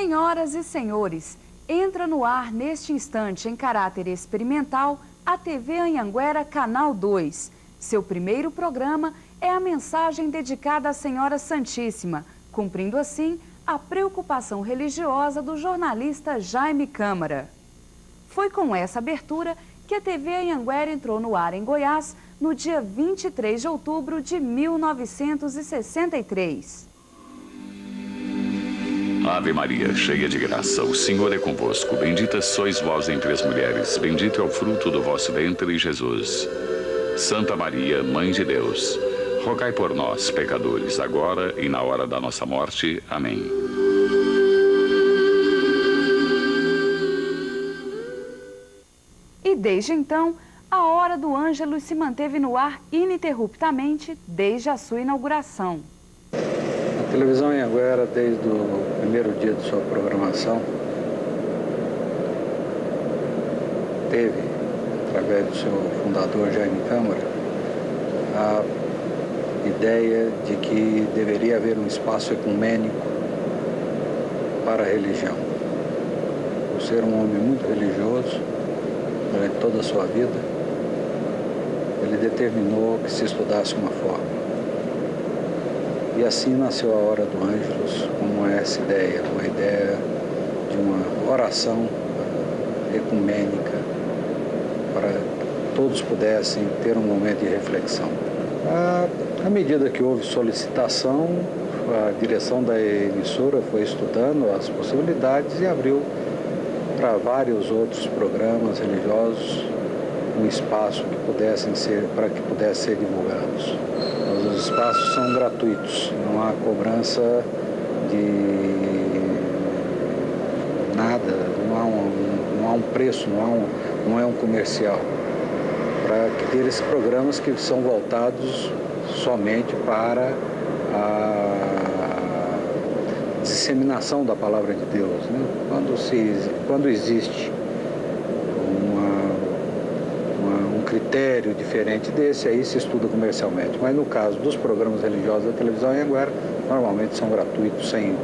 Senhoras e senhores, entra no ar neste instante, em caráter experimental, a TV Anhanguera Canal 2. Seu primeiro programa é a mensagem dedicada à Senhora Santíssima, cumprindo assim a preocupação religiosa do jornalista Jaime Câmara. Foi com essa abertura que a TV Anhanguera entrou no ar em Goiás no dia 23 de outubro de 1963. Ave Maria, cheia de graça, o Senhor é convosco. Bendita sois vós entre as mulheres, bendito é o fruto do vosso ventre, Jesus. Santa Maria, Mãe de Deus, rogai por nós, pecadores, agora e na hora da nossa morte. Amém. E desde então, a Hora do Ângelus se manteve no ar ininterruptamente desde a sua inauguração. A televisão Anhanguera, desde o primeiro dia de sua programação, teve, através do seu fundador Jaime Câmara, a ideia de que deveria haver um espaço ecumênico para a religião. Por ser um homem muito religioso, durante toda a sua vida, ele determinou que se estudasse uma forma. E assim nasceu a Hora do Ângelus, como essa ideia, uma ideia de uma oração ecumênica, para que todos pudessem ter um momento de reflexão. À medida que houve solicitação, a direção da emissora foi estudando as possibilidades e abriu para vários outros programas religiosos um espaço que pudessem ser divulgados. Os espaços são gratuitos, não há cobrança de nada, não há um preço, não é um comercial. Para aqueles programas que são voltados somente para a disseminação da palavra de Deus, né? Quando existe um critério diferente desse, aí se estuda comercialmente. Mas no caso dos programas religiosos da televisão Anhanguera, normalmente são gratuitos, sem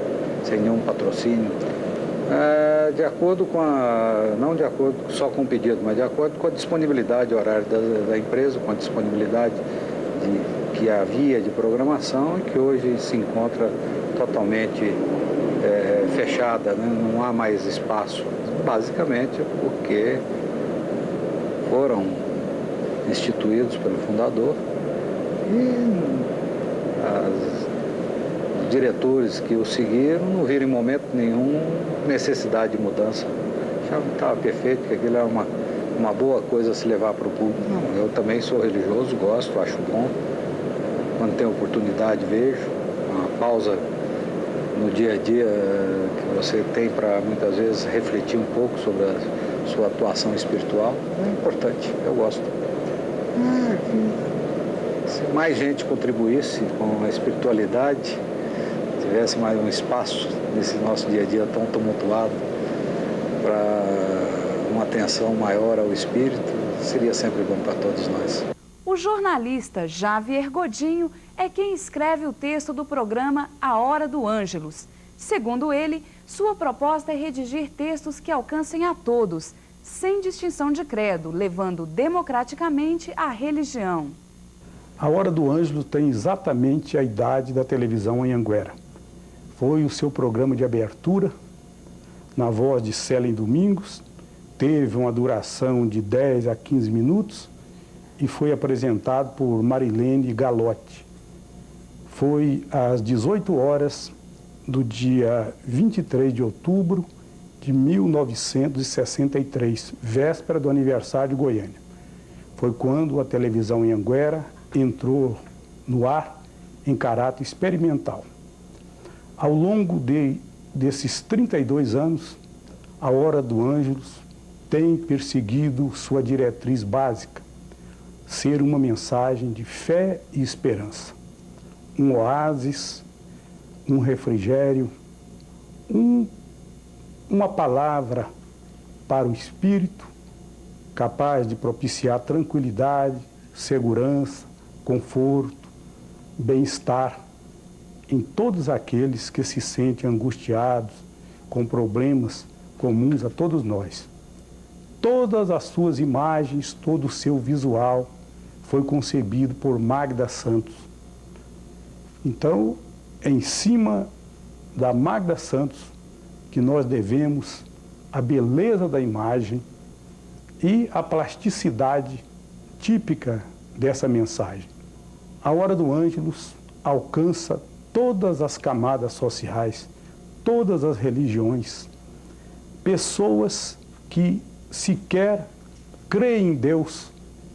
nenhum patrocínio. De acordo com não de acordo só com o pedido, mas de acordo com a disponibilidade horária da empresa, com a disponibilidade que havia de programação e que hoje se encontra totalmente fechada, né? Não há mais espaço, basicamente porque foram instituídos pelo fundador e os diretores que o seguiram não viram em momento nenhum necessidade de mudança. Já estava perfeito, que aquilo é uma boa coisa a se levar para o público. Não, eu também sou religioso, gosto, acho bom. Quando tenho oportunidade, vejo. Uma pausa no dia a dia que você tem para muitas vezes refletir um pouco sobre a sua atuação espiritual, é importante, eu gosto. Se mais gente contribuísse com a espiritualidade, tivesse mais um espaço nesse nosso dia a dia tão tumultuado para uma atenção maior ao espírito, seria sempre bom para todos nós. O jornalista Javier Godinho é quem escreve o texto do programa A Hora do Ângelus. Segundo ele, sua proposta é redigir textos que alcancem a todos, sem distinção de credo, levando democraticamente a religião. A Hora do Ângelus tem exatamente a idade da televisão Anhanguera. Foi o seu programa de abertura, na voz de Célia Domingos, teve uma duração de 10 a 15 minutos e foi apresentado por Marilene Galotti. Foi às 18 horas do dia 23 de outubro de 1963, véspera do aniversário de Goiânia. Foi quando a televisão Anhanguera entrou no ar em caráter experimental. Ao longo desses 32 anos, a Hora do Ângelus tem perseguido sua diretriz básica, ser uma mensagem de fé e esperança, um oásis, um refrigério, uma palavra para o espírito, capaz de propiciar tranquilidade, segurança, conforto, bem-estar em todos aqueles que se sentem angustiados, com problemas comuns a todos nós. Todas as suas imagens, todo o seu visual foi concebido por Magda Santos. Então, é em cima da Magda Santos que nós devemos a beleza da imagem e a plasticidade típica dessa mensagem. A Hora do Ângelus alcança todas as camadas sociais, todas as religiões, pessoas que sequer creem em Deus,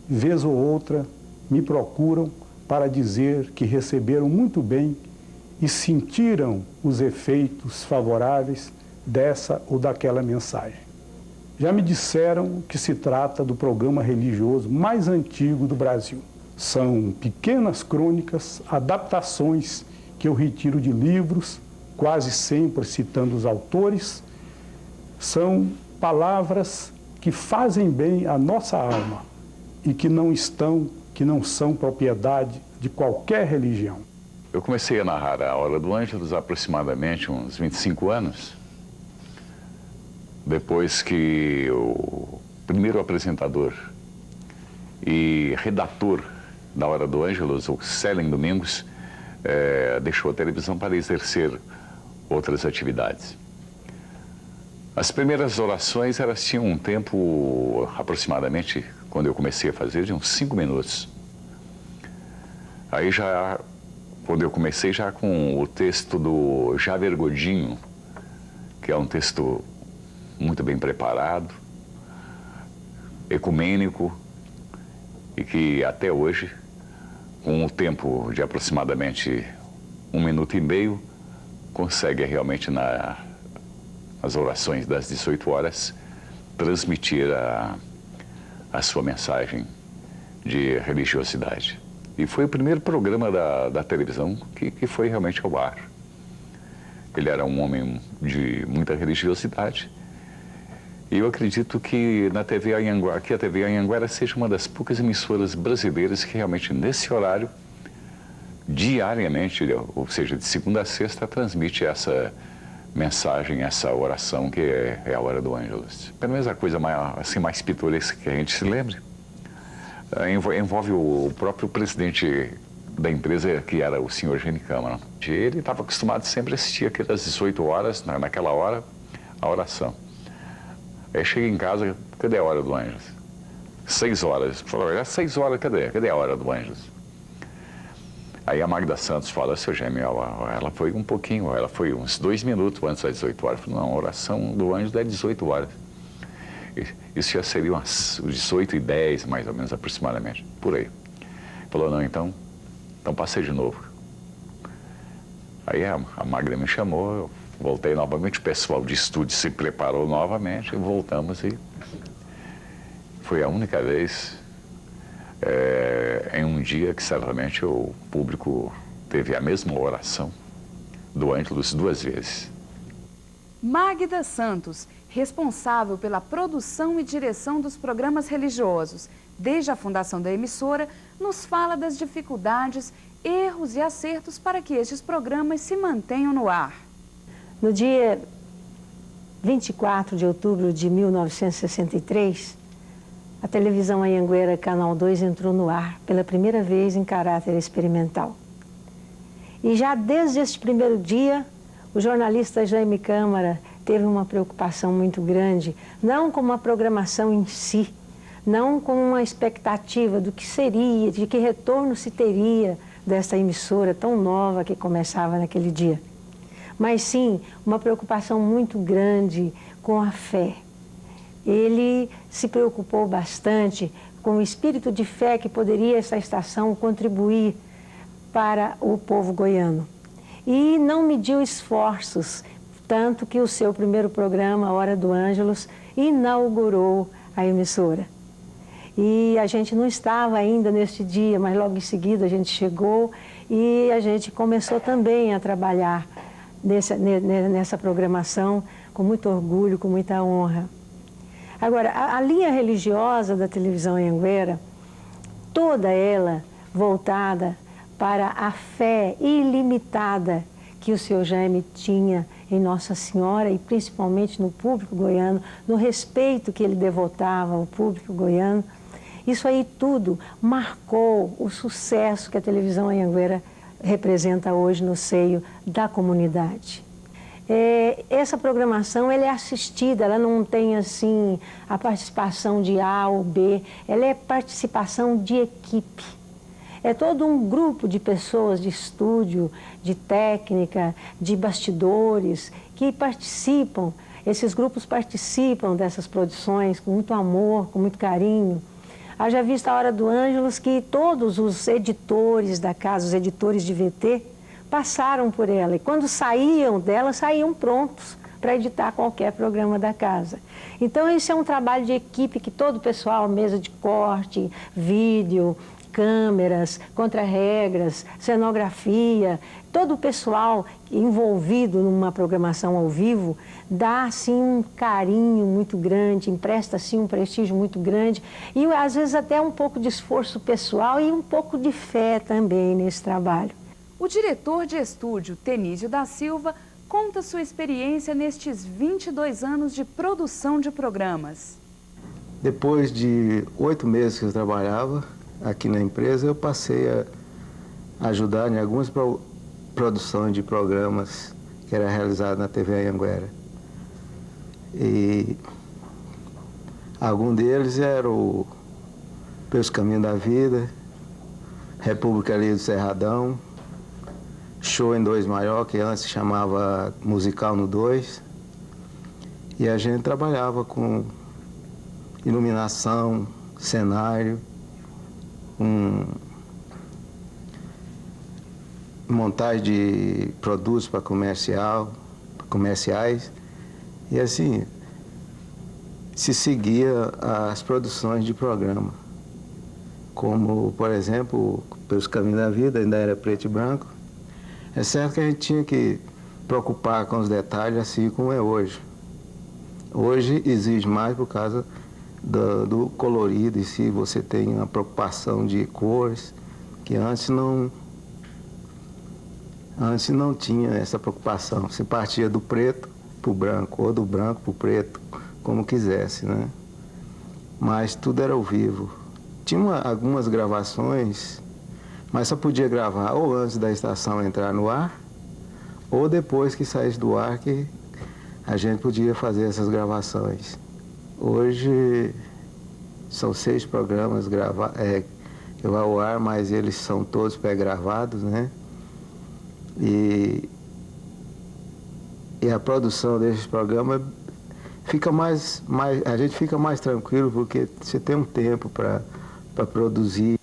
vez ou outra, me procuram para dizer que receberam muito bem e sentiram os efeitos favoráveis dessa ou daquela mensagem. Já me disseram que se trata do programa religioso mais antigo do Brasil. São pequenas crônicas, adaptações que eu retiro de livros, quase sempre citando os autores. São palavras que fazem bem à nossa alma e que não são propriedade de qualquer religião. Eu comecei a narrar a Hora do Ângelus há aproximadamente uns 25 anos, depois que o primeiro apresentador e redator da Hora do Ângelus, o Célio Domingos, deixou a televisão para exercer outras atividades. As primeiras orações, elas tinham um tempo, aproximadamente, quando eu comecei a fazer, de uns 5 minutos. Aí já, quando eu comecei já com o texto do Javer Godinho, que é um texto muito bem preparado, ecumênico, e que até hoje, com o tempo de aproximadamente 1 minuto e meio, consegue realmente nas orações das 18 horas transmitir a sua mensagem de religiosidade. E foi o primeiro programa da televisão que foi realmente ao ar. Ele era um homem de muita religiosidade. E eu acredito que na TV Anhanguera, que a TV Anhanguera seja uma das poucas emissoras brasileiras que realmente nesse horário, diariamente, ou seja, de segunda a sexta, transmite essa mensagem, essa oração que é a Hora do Ângelus. Pelo menos a coisa mais pitoresca que a gente se lembre, envolve o próprio presidente da empresa, que era o senhor Gene Câmara. Ele estava acostumado sempre a assistir aquelas 18 horas, naquela hora, a oração. Aí chega em casa, cadê a Hora do Ângelus? 6 horas. Falou, 6 horas, cadê a Hora do Ângelus? Aí a Magda Santos fala, seu Gêmeo, ela foi um pouquinho, ela foi uns 2 minutos antes das 18 horas. Falou, não, a oração do Ângelus é 18 horas. Isso já seria umas 18h10, mais ou menos, aproximadamente, por aí. Falou, não, então passei de novo. Aí a Magda me chamou, eu voltei novamente, o pessoal de estúdio se preparou novamente, e voltamos e foi a única vez em um dia que certamente o público teve a mesma oração do Ângelus 2 vezes. Magda Santos, responsável pela produção e direção dos programas religiosos desde a fundação da emissora, nos fala das dificuldades, erros e acertos para que estes programas se mantenham no ar. No dia 24 de outubro de 1963, a televisão Anhanguera Canal 2 entrou no ar pela primeira vez em caráter experimental. E já desde este primeiro dia, o jornalista Jaime Câmara teve uma preocupação muito grande, não com a programação em si, não com uma expectativa do que seria, de que retorno se teria desta emissora tão nova que começava naquele dia. Mas sim, uma preocupação muito grande com a fé. Ele se preocupou bastante com o espírito de fé que poderia essa estação contribuir para o povo goiano. E não mediu esforços, tanto que o seu primeiro programa, a Hora do Ângelus, inaugurou a emissora. E a gente não estava ainda neste dia, mas logo em seguida a gente chegou e a gente começou também a trabalhar nessa programação com muito orgulho, com muita honra. Agora, a linha religiosa da televisão Anhanguera, toda ela voltada para a fé ilimitada que o senhor Jaime tinha em Nossa Senhora e principalmente no público goiano, no respeito que ele devotava ao público goiano. Isso aí tudo marcou o sucesso que a televisão Anhanguera representa hoje no seio da comunidade. Essa programação ela é assistida, ela não tem assim a participação de A ou B, ela é participação de equipe. É todo um grupo de pessoas de estúdio, de técnica, de bastidores que participam. Esses grupos participam dessas produções com muito amor, com muito carinho. Haja vista a Hora do Ângelus que todos os editores da casa, os editores de VT, passaram por ela. E quando saíam dela, saíam prontos para editar qualquer programa da casa. Então, isso é um trabalho de equipe que todo o pessoal, mesa de corte, vídeo, câmeras, contra-regras, cenografia, todo o pessoal envolvido numa programação ao vivo dá assim um carinho muito grande, empresta assim um prestígio muito grande e às vezes até um pouco de esforço pessoal e um pouco de fé também nesse trabalho. O diretor de estúdio, Tenísio da Silva, conta sua experiência nestes 22 anos de produção de programas. Depois de 8 meses que eu trabalhava aqui na empresa, eu passei a ajudar em algumas produções de programas que era realizado na TV Anhanguera. E algum deles era o Pelos Caminhos da Vida, República Livre do Cerradão, Show em 2 Maior, que antes se chamava Musical no 2. E a gente trabalhava com iluminação, cenário, montagem de produtos para comerciais, e assim se seguia as produções de programa, como, por exemplo, Pelos Caminhos da Vida, ainda era preto e branco. É certo que a gente tinha que preocupar com os detalhes, assim como é hoje. Hoje exige mais por causa do colorido, e se você tem uma preocupação de cores, que antes não tinha essa preocupação. Você partia do preto para o branco, ou do branco para o preto, como quisesse, né? Mas tudo era ao vivo. Tinha algumas gravações, mas só podia gravar ou antes da estação entrar no ar, ou depois que saísse do ar que a gente podia fazer essas gravações. Hoje são 6 programas que vão ao ar, mas eles são todos pré-gravados, né? E a produção desses programas a gente fica mais tranquilo porque você tem um tempo para produzir.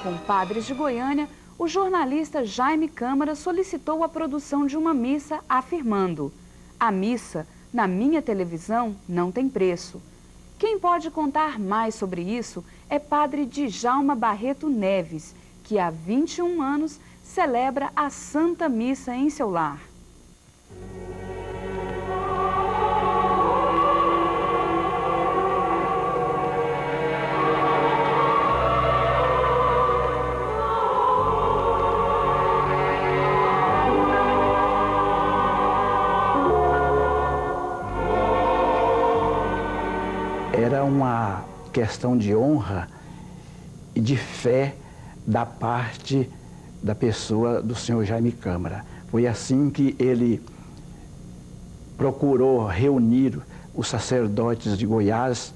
Com padres de Goiânia, o jornalista Jaime Câmara solicitou a produção de uma missa afirmando: a missa, na minha televisão, não tem preço. Quem pode contar mais sobre isso é padre Djalma Barreto Neves, que há 21 anos celebra a Santa Missa em seu lar. Era uma questão de honra e de fé da parte da pessoa do senhor Jaime Câmara. Foi assim que ele procurou reunir os sacerdotes de Goiás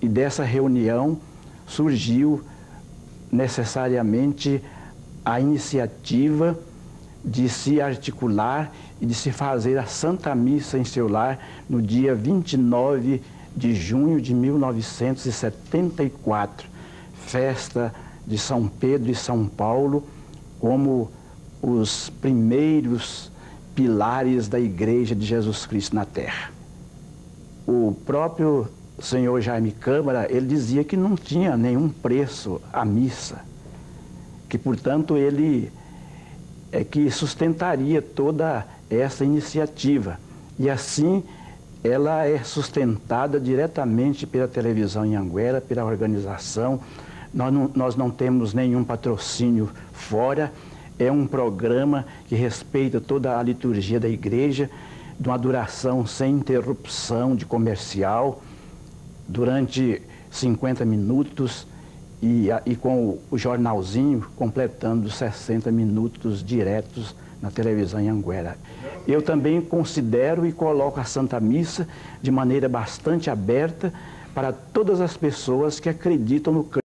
e dessa reunião surgiu necessariamente a iniciativa de se articular e de se fazer a Santa Missa em seu lar no dia 29 de junho de 1974, festa de São Pedro e São Paulo, como os primeiros pilares da Igreja de Jesus Cristo na Terra. O próprio senhor Jaime Câmara, ele dizia que não tinha nenhum preço a missa. que portanto ele é que sustentaria toda essa iniciativa. E assim ela é sustentada diretamente pela televisão Anhanguera, pela organização. Nós não temos nenhum patrocínio fora. É um programa que respeita toda a liturgia da igreja, de uma duração sem interrupção de comercial, durante 50 minutos e com o jornalzinho completando 60 minutos diretos na televisão Anhanguera. Eu também considero e coloco a Santa Missa de maneira bastante aberta para todas as pessoas que acreditam no Cristo.